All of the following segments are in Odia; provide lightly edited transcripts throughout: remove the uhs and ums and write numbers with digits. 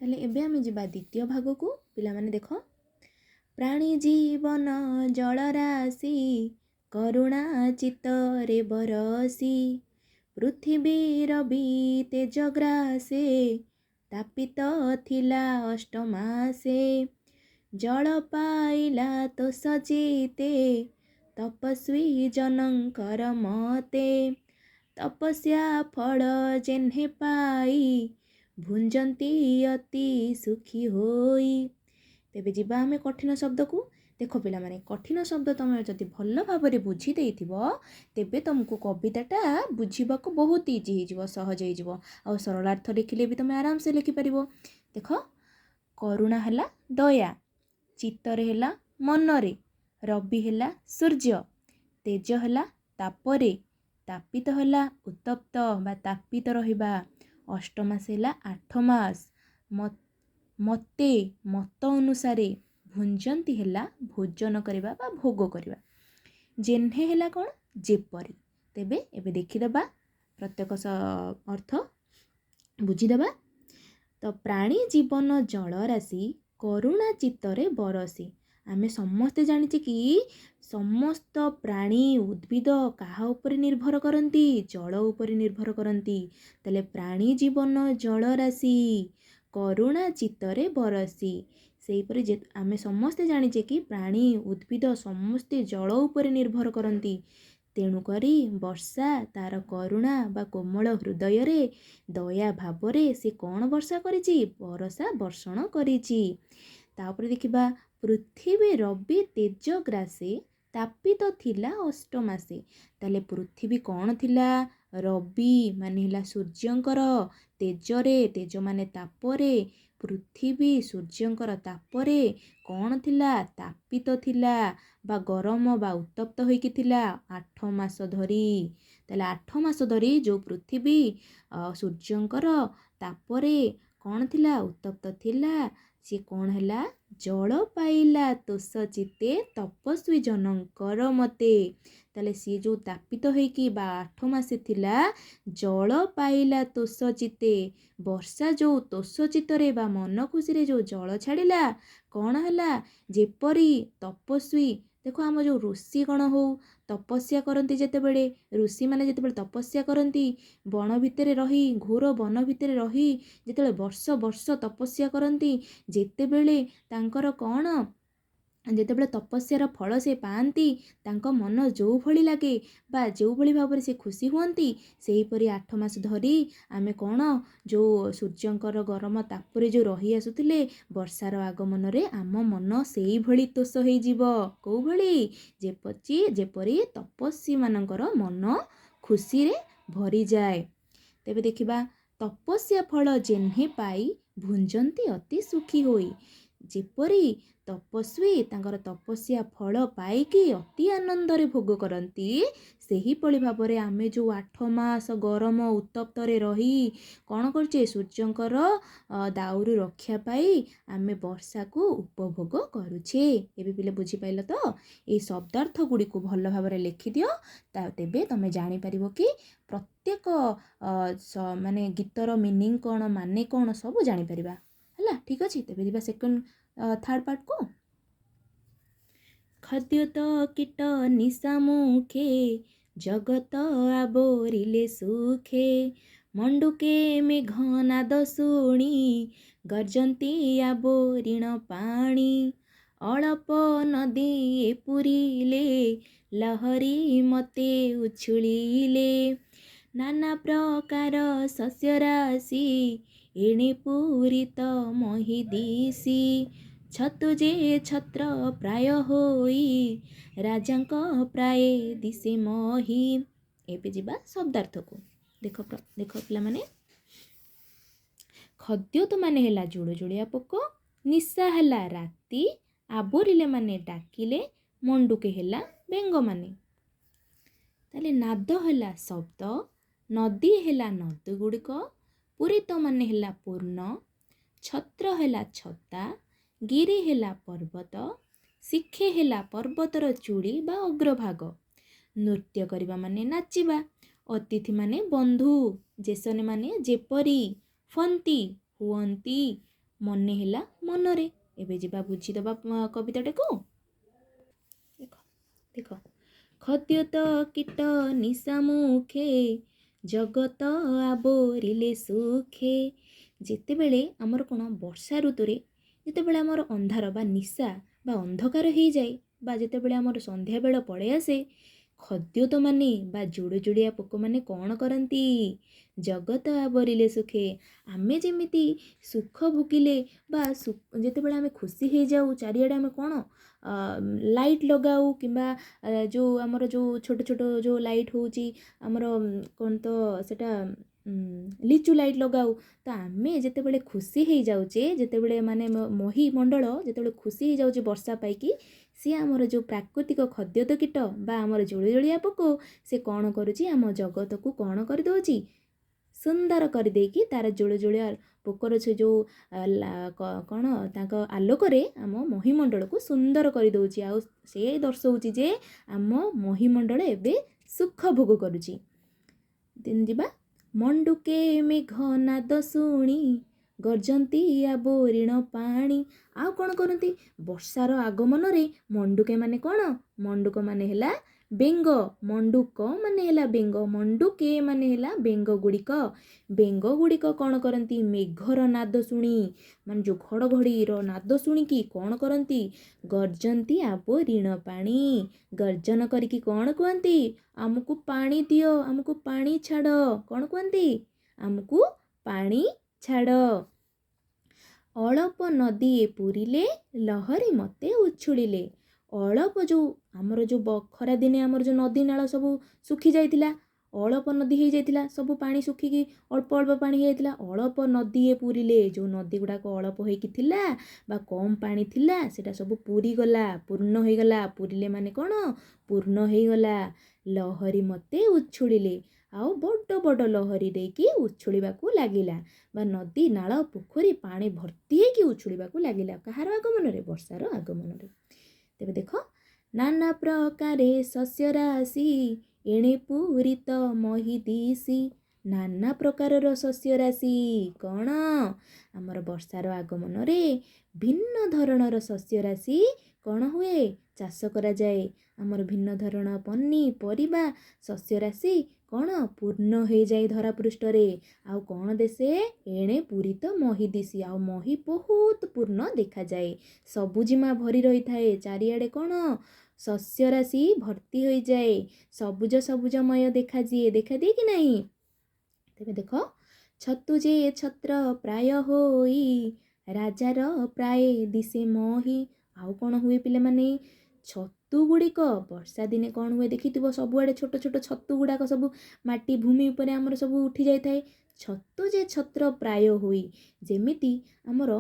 ताले एबे आमे जिबा द्वितीय भाग को पिला माने देखो प्राणी जीवन जल राशि करुणा चित्तरे बरसी पृथ्वी रवि तेज ग्रासे तापित थिला अष्टमासे जल पाइला तो सजिते तपस्वी जनकर मते तपस्या फल जेन्हे पाई भुंजंती अति सुखी होई। तेबे जिबा आमे कठिन शब्द को देख पिला माने कठिन शब्द तुम जदि भल भाव बुझी देइथिबो तेबे तुमको कविताटा बुझीबाको बहुत इजी हो सहज हो आ सरलार्थ लिखिले भी तुम आराम से लिखि परिबो। देख करुणा हैला दया चित्तरे हैला मनरे रवि हैला सूर्य तेज हैला तापरे तापित हैला उत्तप्त बा तापित रहिबा अष्टमास हैला 8 मास मते मत अनुसारे भुंजंती हैला भोजन करबा बा भोग करबा जेन्हे हैला कोन जेपरी। तेबे एबे देखिदबा प्रत्येक अर्थ बुझीदबा। तो प्राणी जीवन जल राशि करुणा चित्तरे बरसी आमे समस्ते जानिचे कि समस्त प्राणी उद्भिद काहा उपरे निर्भर करती जल उपरे निर्भर करती। ताले प्राणी जीवन जल राशि करुणा चित्तरे बरसी सेहीपरि जे आमे समस्ते जानिचे कि प्राणी उद्भिद समस्ते जल उपरे निर्भर करती तेणुकरी वर्षा तार करुणा बा कोमल हृदय रे दया भावरे से कौन वर्षा करिछि बरसा वर्षण करिछि। तापर देखिबा पृथ्वी रवि तेज ग्रासे तापित थिला अष्टमासे ताले पृथ्वी कौन थिला रवि माने हिला सूर्यंकर तेजरे तेज माने तापरे पृथ्वी सूर्यंकर तापरे कौन थिला तापित थिला बा गरम बा उत्तप्त होइकी थिला 8 मास धरी। ताले 8 मास धरी जो पृथ्वी सूर्यंकर तापरे कौन थिला उत्तप्त थिला सी कौन हैला जल पाइला तोष चिते तपस्वी जनकर मते। ताले सी जो तापित होइकी बा 8 मासे थिला जल पाइला तोष चिते वर्षा जो तोष चित्तरे बा मन खुशी रे जो जल छाड़िला कौन हैला जेपरी तपस्वी। देखो आम जो ऋषि गण हो तपस्या करती जेतेबेले ऋषि माने जेतेबेले तपस्या करती बन भितरे रही घोर बन भितरे रही जेतेबेले वर्ष वर्ष तपस्या करती जेतेबेले तांकर कौन जेतेबेले तपस्यार फल से पाती तांको मन जो भली लगे बा जो भली भाव से खुशी हुअंती सेहीपरि 8 मास धरी आमे कौन जो सूर्यंकर गरम तापरे जो रही आसुथिले वर्षार आगमन रे आम मन सेही भली तोष होई जीवो को भली जेपरी तपस्वी मानकर मन खुशी रे भरी जाए। तेबे देखिबा तपस्या फल जेन्हे पाई भुंजंती अति सुखी होई जेपरी तपस्वी तांकर तपस्या फल पाइकी अति आनंद रे भोग करती सेही पଳି भाबरे आमे जो 8 मास गरम उत्तप्तरे रही कौन करछे सूर्यंकर दाउरू रक्षा पाई आमे वर्षा को उपभोग करूछे। एबे पिले बुझी पाइल तो ए शब्दार्थ गुडी को भल भाबरे लिखि दियो तेबे तमे जानि परिबो कि प्रत्येक माने गीतर मीनिंग कौन माने कौन सब जानि परिबा हला। ठीक अछि तेबे दिबा सेकंड थर्ड पार्ट को खाद्य तो कीट निशा मुखे जगत आबोरिले सुखे मंडुके मेघनाद शुणी गर्जंती आबोरिण पाणी अळप नदी पुरीले लहरी मते उछुळीले नाना प्रकार शस्य राशि एणे पूरित महिदिसी छतु जे छत्र प्राय होई राजांक प्राय दिसे मही। एबे जिबा शब्दार्थ को देख पिला माने खाद्य तो माने हैला जुड़जुड़िया पोक निशा हैला राती आबोरिले माने डाकिले मंडुके हैला बेंग माने ताले नाद हैला शब्द नदी हैला नदी गुड़िक पूरित माने हैला पूर्ण छत्र हैला छता गिरी हैला पर्वत शिखे हैला पर्वतर चूड़ी बा अग्रभाग नृत्य करबा माने नाचिबा अतिथि माने बंधु जेसने माने जेपरी फंती हुअंती ମନେ ହେଲା ମନରେ। ଏବେ ଯିବା ବୁଝିଦେବା କବିତାଟାକୁ। ଦେଖ ଦେଖ ଖଦ୍ୟତ କୀଟ ନିଶା ମୁଖେ ଜଗତ ଆବୋରିଲେ ସୁଖେ। ଯେତେବେଳେ ଆମର କ'ଣ ବର୍ଷା ଋତୁରେ ଯେତେବେଳେ ଆମର ଅନ୍ଧାର ବା ନିଶା ବା ଅନ୍ଧକାର ହେଇଯାଏ ବା ଯେତେବେଳେ ଆମର ସନ୍ଧ୍ୟାବେଳ ପଳେଇ ଆସେ, ଖଦ୍ୟତମାନେ ବା ଜୁଡ଼ୁଜୁଡ଼ିଆ ପୋକମାନେ କ'ଣ କରନ୍ତି? ଜଗତ ଆବରିଲେ ସୁଖେ। ଆମେ ଯେମିତି ସୁଖ ଭୋଗିଲେ ବା ଯେତେବେଳେ ଆମେ ଖୁସି ହେଇଯାଉ ଚାରିଆଡ଼େ ଆମେ କ'ଣ ଲାଇଟ୍ ଲଗାଉ କିମ୍ବା ଯେଉଁ ଆମର ଯେଉଁ ଛୋଟ ଛୋଟ ଯେଉଁ ଲାଇଟ୍ ହେଉଛି ଆମର କ'ଣ ତ ସେଟା ଲିଚୁ ଲାଇଟ୍ ଲଗାଉ। ତ ଆମେ ଯେତେବେଳେ ଖୁସି ହେଇଯାଉଛେ, ଯେତେବେଳେ ମାନେ ମହିମଣ୍ଡଳ ଯେତେବେଳେ ଖୁସି ହେଇଯାଉଛି ବର୍ଷା ପାଇକି, ସିଏ ଆମର ଯେଉଁ ପ୍ରାକୃତିକ ଖଦ୍ୟତ କୀଟ ବା ଆମର ଜୁଳୁଜୁଳିଆ ପୋକ ସେ କ'ଣ କରୁଛି? ଆମ ଜଗତକୁ କ'ଣ କରିଦେଉଛି? ସୁନ୍ଦର କରିଦେଇକି ତାର ଜୁଳୁଜୁଳିଆ ପୋକର ସେ ଯେଉଁ କ'ଣ ତାଙ୍କ ଆଲୋକରେ ଆମ ମହିମଣ୍ଡଳକୁ ସୁନ୍ଦର କରିଦେଉଛି। ଆଉ ସେ ଦର୍ଶଉଛି ଯେ ଆମ ମହିମଣ୍ଡଳ ଏବେ ସୁଖ ଭୋଗ କରୁଛି। ଯିବା ମଣ୍ଡୁକେ ମେଘ ନାଦ ଶୁଣି ଗର୍ଜନ୍ତି ଆବୋରିଣ ପାଣି। ଆଉ କ'ଣ କରନ୍ତି? ବର୍ଷାର ଆଗମନରେ ମଣ୍ଡୁକେ ମାନେ କ'ଣ? ମଣ୍ଡୁକ ମାନେ ହେଲା ବେଙ୍ଗ। ମଣ୍ଡୁକ ମାନେ ହେଲା ବେଙ୍ଗ। ମଣ୍ଡୁକେ ମାନେ ହେଲା ବେଙ୍ଗ ଗୁଡ଼ିକ। ବେଙ୍ଗ ଗୁଡ଼ିକ କ'ଣ କରନ୍ତି? ମେଘର ନାଦ ଶୁଣି ମାନେ ଯେଉଁ ଘଡ଼ଘଡ଼ିର ନାଦ ଶୁଣିକି କ'ଣ କରନ୍ତି? ଗର୍ଜନ୍ତି ଆବୋରିଣ ପାଣି। ଗର୍ଜନ କରିକି କ'ଣ କୁହନ୍ତି? ଆମକୁ ପାଣି ଦିଅ, ଆମକୁ ପାଣି ଛାଡ଼। କ'ଣ କୁହନ୍ତି? ଆମକୁ ପାଣି ଛାଡ଼। ଅଳପ ନଦୀଏ ପୁରିଲେ ଲହରୀ ମୋତେ ଉଛୁଳିଲେ। ଅଳପ ଯେଉଁ ଆମର ଯେଉଁ ଖରାଦିନେ ଆମର ଯେଉଁ ନଦୀ ନାଳ ସବୁ ଶୁଖି ଯାଇଥିଲା, ଅଳପ ନଦୀ ହେଇଯାଇଥିଲା, ସବୁ ପାଣି ଶୁଖିକି ଅଳ୍ପ ଅଳ୍ପ ପାଣି ହେଇଯାଇଥିଲା। ଅଳପ ନଦୀଏ ପୁରିଲେ, ଯେଉଁ ନଦୀ ଗୁଡ଼ାକ ଅଳ୍ପ ହେଇକି ଥିଲା ବା କମ୍ ପାଣି ଥିଲା ସେଟା ସବୁ ପୁରିଗଲା, ପୂର୍ଣ୍ଣ ହେଇଗଲା। ପୁରିଲେ ମାନେ କ'ଣ? ପୂର୍ଣ୍ଣ ହେଇଗଲା। ଲହରୀ ମୋତେ ଉଛୁଳିଲେ, ଆଉ ବଡ଼ ବଡ଼ ଲହରୀ ଦେଇକି ଉଛୁଳିବାକୁ ଲାଗିଲା ବା ନଦୀ ନାଳ ପୋଖରୀ ପାଣି ଭର୍ତ୍ତି ହେଇକି ଉଛୁଳିବାକୁ ଲାଗିଲା। କାହାର ଆଗମନରେ? ବର୍ଷାର ଆଗମନରେ। ତେବେ ଦେଖ ନାନା ପ୍ରକାରେ ଶସ୍ୟ ରାଶି ଏଣେ ପୂରିତ ମହି ଦିଶି। ନାନା ପ୍ରକାରର ଶସ୍ୟ ରାଶି କ'ଣ? ଆମର ବର୍ଷାର ଆଗମନରେ ଭିନ୍ନ ଧରଣର ଶସ୍ୟ ରାଶି କ'ଣ ହୁଏ? ଚାଷ କରାଯାଏ। ଆମର ଭିନ୍ନ ଧରଣ ପନିପରିବା ଶସ୍ୟ ରାଶି କ'ଣ ପୂର୍ଣ୍ଣ ହେଇଯାଏ ଧରା ପୃଷ୍ଠରେ। ଆଉ କ'ଣ ଦେଶେ? ଏଣେ ପୂରିତ ମହି ଦିଶି। ଆଉ ମହି ବହୁତ ପୂର୍ଣ୍ଣ ଦେଖାଯାଏ। ସବୁଜିମା ଭରି ରହିଥାଏ। ଚାରିଆଡ଼େ କ'ଣ? ଶସ୍ୟ ରାଶି ଭର୍ତ୍ତି ହୋଇଯାଏ। ସବୁଜ ସବୁଜମୟ ଦେଖାଦିଏ କି ନାହିଁ? ତେବେ ଦେଖ ଛତୁ ଯେ ଛତ୍ର ପ୍ରାୟ ହୋଇ ରାଜାର ପ୍ରାୟ ଦିଶେ ମହି। ଆଉ କ'ଣ ହୁଏ ପିଲାମାନେ? ଛତୁ ଗୁଡ଼ିକ ବର୍ଷା ଦିନେ କ'ଣ ହୁଏ ଦେଖିଥିବ, ସବୁଆଡ଼େ ଛୋଟ ଛୋଟ ଛତୁ ଗୁଡ଼ାକ ସବୁ ମାଟି ଭୂମି ଉପରେ ଆମର ସବୁ ଉଠି ଯାଇଥାଏ। ଛତୁ ଯେ ଛତ୍ର ପ୍ରାୟ ହୋଇ, ଯେମିତି ଆମର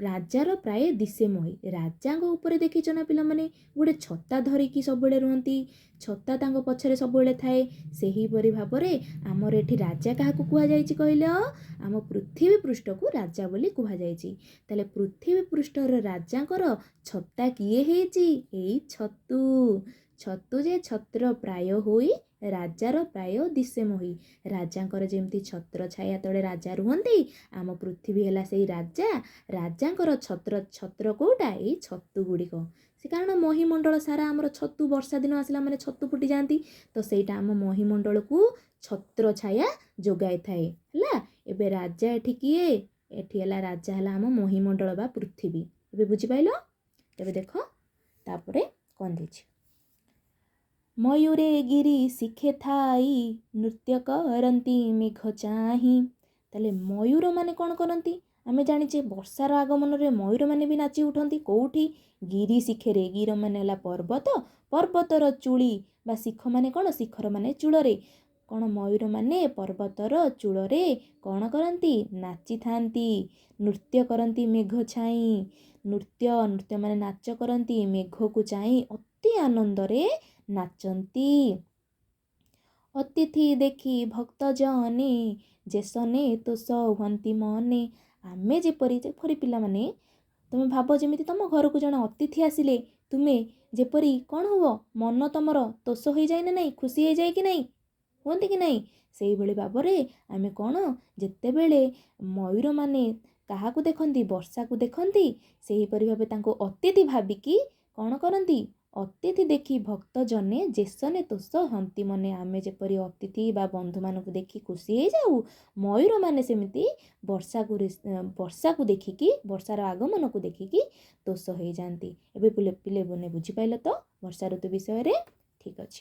ରାଜାର ପ୍ରାୟ ଦିଶେ ମହି। ରାଜାଙ୍କ ଉପରେ ଦେଖିଛ ନା ପିଲାମାନେ ଗୋଟେ ଛତା ଧରିକି ସବୁବେଳେ ରୁହନ୍ତି, ଛତା ତାଙ୍କ ପଛରେ ସବୁବେଳେ ଥାଏ। ସେହିପରି ଭାବରେ ଆମର ଏଠି ରାଜା କାହାକୁ କୁହାଯାଇଛି କହିଲ? ଆମ ପୃଥିବୀ ପୃଷ୍ଠକୁ ରାଜା ବୋଲି କୁହାଯାଇଛି। ତାହେଲେ ପୃଥିବୀ ପୃଷ୍ଠର ରାଜାଙ୍କର ଛତା କିଏ ହେଇଛି? ଏଇ ଛତୁ। ଛତୁ ଯେ ଛତ୍ର ପ୍ରାୟ ହୋଇ ରାଜାର ପ୍ରାୟ ଦିଶେ ମହି। ରାଜାଙ୍କର ଯେମିତି ଛତ୍ର ଛାୟା ତଳେ ରାଜା ରୁହନ୍ତି, ଆମ ପୃଥିବୀ ହେଲା ସେଇ ରାଜା। ରାଜାଙ୍କର ଛତ୍ର କୋଉଟା? ଏଇ ଛତୁ ଗୁଡ଼ିକ। ସେ କାରଣ ମହିମଣ୍ଡଳ ସାରା ଆମର ଛତୁ, ବର୍ଷା ଦିନ ଆସିଲା ମାନେ ଛତୁ ଫୁଟିଯାଆନ୍ତି। ତ ସେଇଟା ଆମ ମହିମଣ୍ଡଳକୁ ଛତ୍ର ଛାୟା ଯୋଗାଇଥାଏ। ହେଲା, ଏବେ ରାଜା ଏଠି କିଏ? ଏଠି ହେଲା ରାଜା ହେଲା ଆମ ମହିମଣ୍ଡଳ ବା ପୃଥିବୀ। ଏବେ ବୁଝିପାଇଲ? ତେବେ ଦେଖ ତାପରେ କ'ଣ ଦେଇଛି? ମୟୂରେ ଗିରି ଶିଖେ ଥାଇ ନୃତ୍ୟ କରନ୍ତି ମେଘ ଚାହିଁ। ତାହେଲେ ମୟୂର ମାନେ କ'ଣ କରନ୍ତି? ଆମେ ଜାଣିଛେ ବର୍ଷାର ଆଗମନରେ ମୟୂରମାନେ ବି ନାଚି ଉଠନ୍ତି। କେଉଁଠି? ଗିରି ଶିଖେରେ। ଗିର ମାନେ ହେଲା ପର୍ବତ, ପର୍ବତର ଚୂଳି ବା ଶିଖ ମାନେ କ'ଣ? ଶିଖର ମାନେ ଚୂଳରେ। କ'ଣ ମୟୂରମାନେ ପର୍ବତର ଚୂଳରେ କ'ଣ କରନ୍ତି? ନାଚିଥାନ୍ତି, ନୃତ୍ୟ କରନ୍ତି ମେଘ ଛାଇଁ। ନୃତ୍ୟ ମାନେ ନାଚ କରନ୍ତି, ମେଘକୁ ଚାହିଁ ଅତି ଆନନ୍ଦରେ ନାଚନ୍ତି। ଅତିଥି ଦେଖି ଭକ୍ତ ଜନେ ଯେସନେ ତୋଷ ହୁଅନ୍ତି ମନେ। ଆମେ ଯେପରି ପିଲାମାନେ ତୁମେ ଭାବ ଯେମିତି ତୁମ ଘରକୁ ଜଣେ ଅତିଥି ଆସିଲେ ତୁମେ ଯେପରି କ'ଣ ହୁଅ? ମନ ତୁମର ତୋଷ ହୋଇଯାଏ ନା ନାହିଁ? ଖୁସି ହେଇଯାଏ କି ନାହିଁ? ହୁଅନ୍ତି କି ନାହିଁ? ସେଇଭଳି ଭାବରେ ଆମେ କ'ଣ ଯେତେବେଳେ ମୟୂରମାନେ କାହାକୁ ଦେଖନ୍ତି? ବର୍ଷାକୁ ଦେଖନ୍ତି। ସେହିପରି ଭାବେ ତାଙ୍କୁ ଅତିଥି ଭାବିକି କ'ଣ କରନ୍ତି? ଅତିଥି ଦେଖି ଭକ୍ତ ଜନେ ଯେସନେ ତୋଷ ହନ୍ତି ମନେ। ଆମେ ଯେପରି ଅତିଥି ବା ବନ୍ଧୁମାନଙ୍କୁ ଦେଖି ଖୁସି ହେଇଯାଉ, ମୟୂରମାନେ ସେମିତି ବର୍ଷାକୁ ଦେଖିକି, ବର୍ଷାର ଆଗମନକୁ ଦେଖିକି ତୋଷ ହେଇଯାଆନ୍ତି। ଏବେ ପିଲେମାନେ ବୁଝିପାରିଲ ତ ବର୍ଷା ଋତୁ ବିଷୟରେ? ଠିକ୍ ଅଛି।